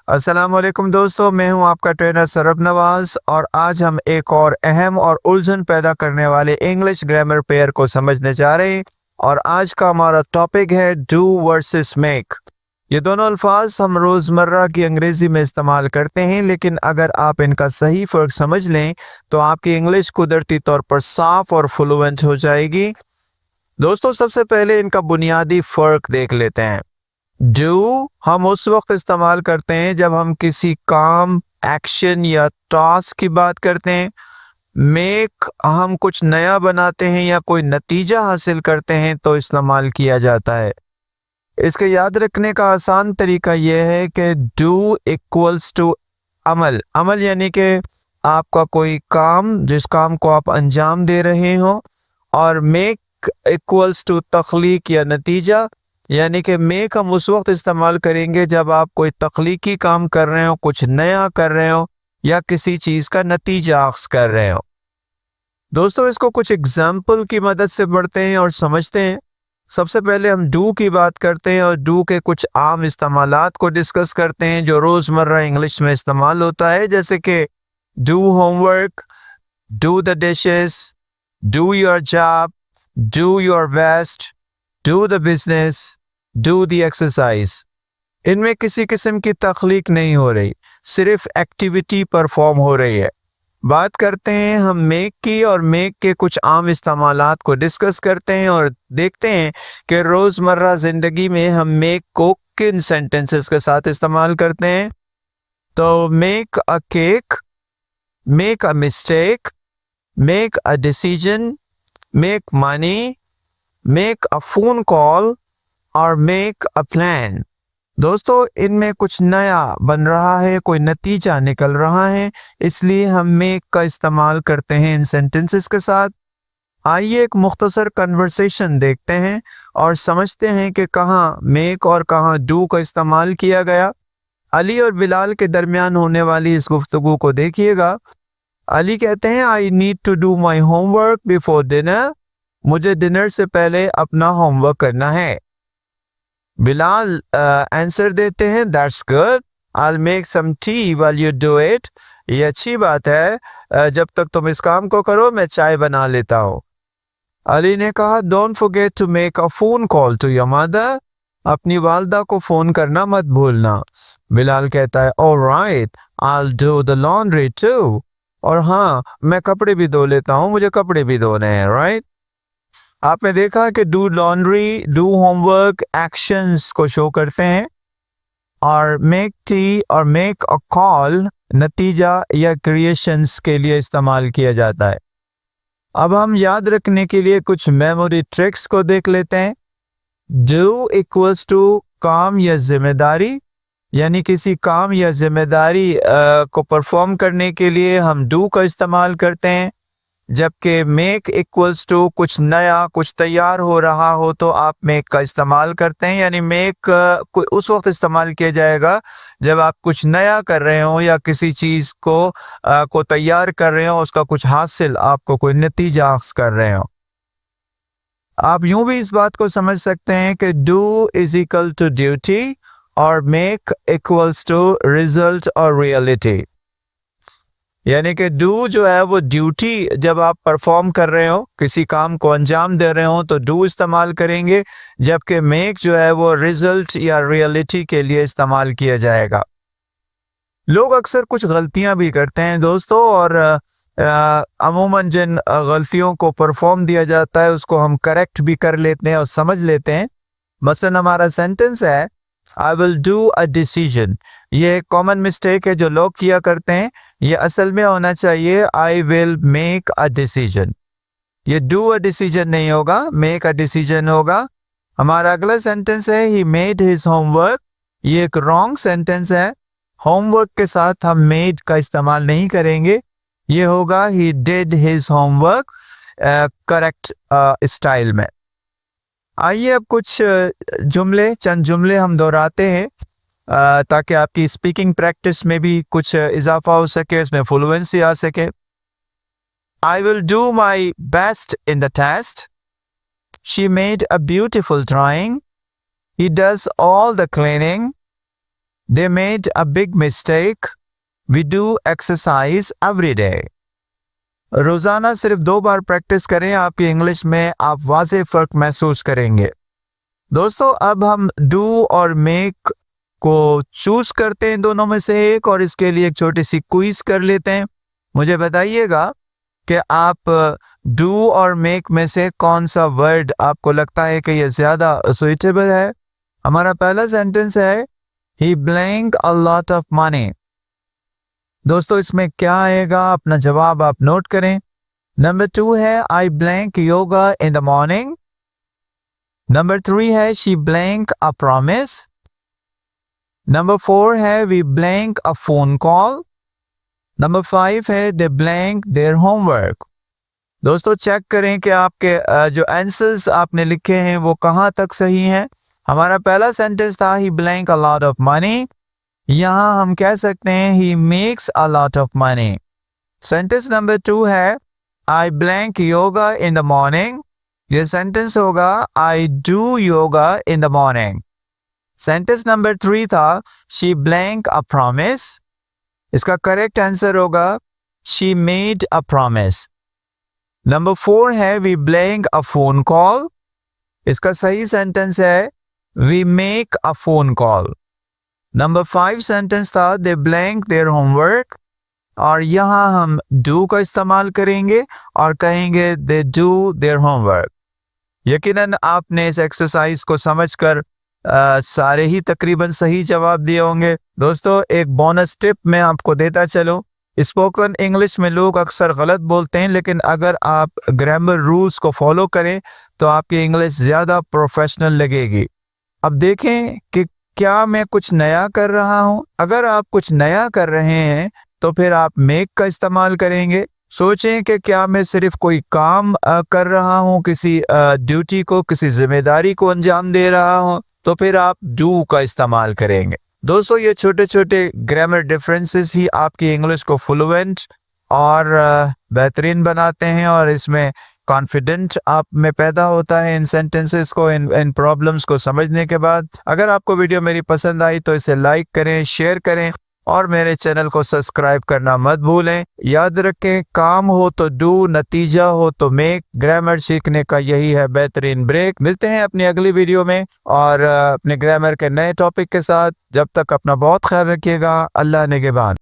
अस्सलाम वालेकुम दोस्तों, मैं हूं आपका ट्रेनर सरब नवाज और आज हम एक और अहम और उलझन पैदा करने वाले इंग्लिश ग्रामर पेयर को समझने जा रहे हैं। और आज का हमारा टॉपिक है डू वर्सेस मेक। ये दोनों अल्फाज हम रोज़मर्रा की अंग्रेज़ी में इस्तेमाल करते हैं, लेकिन अगर आप इनका सही फ़र्क समझ लें तो आपकी इंग्लिश कुदरती तौर पर साफ और फ्लुएंट हो जाएगी। दोस्तों, सबसे पहले इनका बुनियादी फ़र्क देख लेते हैं। डू हम उस वक्त इस्तेमाल करते हैं जब हम किसी काम, एक्शन या टास्क की बात करते हैं। मेक हम कुछ नया बनाते हैं या कोई नतीजा हासिल करते हैं तो इस्तेमाल किया जाता है। इसके याद रखने का आसान तरीका यह है कि डू इक्वल्स टू अमल। अमल यानी कि आपका कोई काम, जिस काम को आप अंजाम दे रहे हो, और मेक इक्वल्स टू तख्लीक या नतीजा, यानी कि मेक हम उस वक्त इस्तेमाल करेंगे जब आप कोई तख्लीकी काम कर रहे हो, कुछ नया कर रहे हो या किसी चीज़ का नतीजा अख्ज़ कर रहे हो। दोस्तों, इसको कुछ एग्जाम्पल की मदद से पढ़ते हैं और समझते हैं। सबसे पहले हम डू की बात करते हैं और डू के कुछ आम इस्तेमालात को डिस्कस करते हैं जो रोज़मर्रा इंग्लिश में इस्तेमाल होता है, जैसे कि do homework, do the dishes, do your job, do your best, do the business, do the exercise. इनमें किसी किस्म की तख्लीक नहीं हो रही, सिर्फ एक्टिविटी परफॉर्म हो रही है। बात करते हैं हम मेक की, और मेक के कुछ आम इस्तेमालात को डिस्कस करते हैं और देखते हैं कि रोज़मर्रा ज़िंदगी में हम मेक को किन सेंटेंसेस के साथ इस्तेमाल करते हैं। तो make a cake, make a mistake, make a decision, make money, make a phone call और मेक अ प्लान। दोस्तों, इनमें कुछ नया बन रहा है, कोई नतीजा निकल रहा है, इसलिए हम मेक का इस्तेमाल करते हैं इन सेंटेंसेस के साथ। आइए एक मुख्तसर कन्वर्सेशन देखते हैं और समझते हैं कि कहाँ मेक और कहाँ डू का इस्तेमाल किया गया। अली और बिलाल के दरमियान होने वाली इस गुफ्तगू को देखिएगा। अली कहते हैं, I need to do my homework before dinner. मुझे डिनर से पहले अपना होमवर्क करना है। बिलाल आंसर देते हैं, that's good, I make some tea while you do it. ये अच्छी बात है, जब तक तुम इस काम को करो मैं चाय बना लेता हूँ। अली ने कहा, don't forget to make a phone call to your mother. अपनी वालदा को फोन करना मत भूलना। बिलाल कहता है, alright, I will do the laundry too. और हाँ, मैं कपड़े भी धो लेता हूँ, मुझे कपड़े भी धोने हैं, राइट। आपने देखा कि do laundry, do homework actions को शो करते हैं, और मेक टी और मेक अ कॉल नतीजा या क्रिएशंस के लिए इस्तेमाल किया जाता है। अब हम याद रखने के लिए कुछ मेमोरी ट्रिक्स को देख लेते हैं। डू इक्वल्स टू काम या जिम्मेदारी, यानी किसी काम या जिम्मेदारी को परफॉर्म करने के लिए हम डू का इस्तेमाल करते हैं, जबकि मेक इक्वल्स टू कुछ नया, कुछ तैयार हो रहा हो तो आप मेक का इस्तेमाल करते हैं। यानी मेक उस वक्त इस्तेमाल किया जाएगा जब आप कुछ नया कर रहे हो या किसी चीज़ को तैयार कर रहे हो, उसका कुछ हासिल, आपको कोई नतीजा हासिल कर रहे हो। आप यूं भी इस बात को समझ सकते हैं कि do is equal to duty और मेक इक्वल्स टू रिजल्ट और रियलिटी। यानी कि डू जो है वो ड्यूटी, जब आप परफॉर्म कर रहे हो, किसी काम को अंजाम दे रहे हो तो डू इस्तेमाल करेंगे, जबकि मेक जो है वो रिजल्ट या रियलिटी के लिए इस्तेमाल किया जाएगा। लोग अक्सर कुछ गलतियां भी करते हैं दोस्तों, और अमूमन जिन गलतियों को परफॉर्म दिया जाता है उसको हम करेक्ट भी कर लेते हैं और समझ लेते हैं। मसलन हमारा सेंटेंस है, आई विल डू अ डिसीजन। ये एक कॉमन मिस्टेक है जो लोग किया करते हैं। ये असल में होना चाहिए, I will make a decision. ये डू अ डिसीजन नहीं होगा, मेक अ डिसीजन होगा। हमारा अगला सेंटेंस है, ही मेड हिज होमवर्क। ये एक रॉन्ग सेंटेंस है। होमवर्क के साथ हम मेड का इस्तेमाल नहीं करेंगे, ये होगा he did his homework, correct style में। आइए अब कुछ चंद जुमले हम दोहराते हैं ताकि आपकी स्पीकिंग प्रैक्टिस में भी कुछ इजाफा हो सके, इसमें फ्लुएंसी आ सके। I will do my best in the test. She made a beautiful drawing. He does all the cleaning. They made a big mistake. We do exercise every day. रोजाना सिर्फ 2 बार प्रैक्टिस करें, आपकी इंग्लिश में आप वाज़ेह फर्क महसूस करेंगे। दोस्तों, अब हम डू और मेक को चूज करते हैं दोनों में से एक, और इसके लिए एक छोटी सी क्विज कर लेते हैं। मुझे बताइएगा कि आप डू और मेक में से कौन सा वर्ड आपको लगता है कि ये ज्यादा सुइटेबल है। हमारा पहला सेंटेंस है he blank a lot of money. दोस्तों, इसमें क्या आएगा, अपना जवाब आप नोट करें। नंबर 2 है I blank yoga in the morning. Number 3 है she blank a promise. Number 4 है we blank a phone call. Number 5 है दे ब्लैंक देयर होमवर्क। दोस्तों, चेक करें कि आपके जो आंसर्स आपने लिखे हैं वो कहाँ तक सही हैं। हमारा पहला सेंटेंस था he blank a lot of money. यहाँ हम कह सकते हैं he makes a lot of money. Sentence number 2 है I blank yoga in the morning. यह सेंटेंस होगा I do yoga in the morning. Sentence number 3 था शी ब्लैंक अ प्रॉमिस। इसका करेक्ट आंसर होगा she made a promise. Number 4 है we blank a phone call. इसका सही sentence है we make a phone call. Number 5 sentence था दे blank their homework, और यहाँ हम डू का इस्तेमाल करेंगे और कहेंगे दे डू देयर होमवर्क। यकीनन आपने इस एक्सरसाइज को समझकर सारे ही तकरीबन सही जवाब दिए होंगे। दोस्तों, एक बोनस टिप मैं आपको देता चलूं। स्पोकन इंग्लिश में लोग अक्सर गलत बोलते हैं, लेकिन अगर आप ग्रामर रूल्स को फॉलो करें तो आपकी इंग्लिश ज़्यादा प्रोफेशनल लगेगी। अब देखें कि क्या मैं कुछ नया कर रहा हूं। अगर आप कुछ नया कर रहे हैं तो फिर आप मेक का इस्तेमाल करेंगे। सोचें कि क्या मैं सिर्फ कोई काम कर रहा हूं, किसी ड्यूटी को, किसी जिम्मेदारी को अंजाम दे रहा हूं, तो फिर आप डू का इस्तेमाल करेंगे। दोस्तों, ये छोटे छोटे ग्रामर डिफरेंसेस ही आपकी इंग्लिश को फ्लुएंट और बेहतरीन बनाते हैं, और इसमें कॉन्फिडेंट आप में पैदा होता है इन सेंटेंसेस को, इन प्रॉब्लम्स को समझने के बाद। अगर आपको वीडियो मेरी पसंद आई तो इसे लाइक करें, शेयर करें और मेरे चैनल को सब्सक्राइब करना मत भूलें। याद रखें, काम हो तो डू, नतीजा हो तो मेक। ग्रामर सीखने का यही है बेहतरीन ब्रेक। मिलते हैं अपनी अगली वीडियो में और अपने ग्रामर के नए टॉपिक के साथ। जब तक अपना बहुत ख्याल रखिएगा। अल्लाह निगहबान।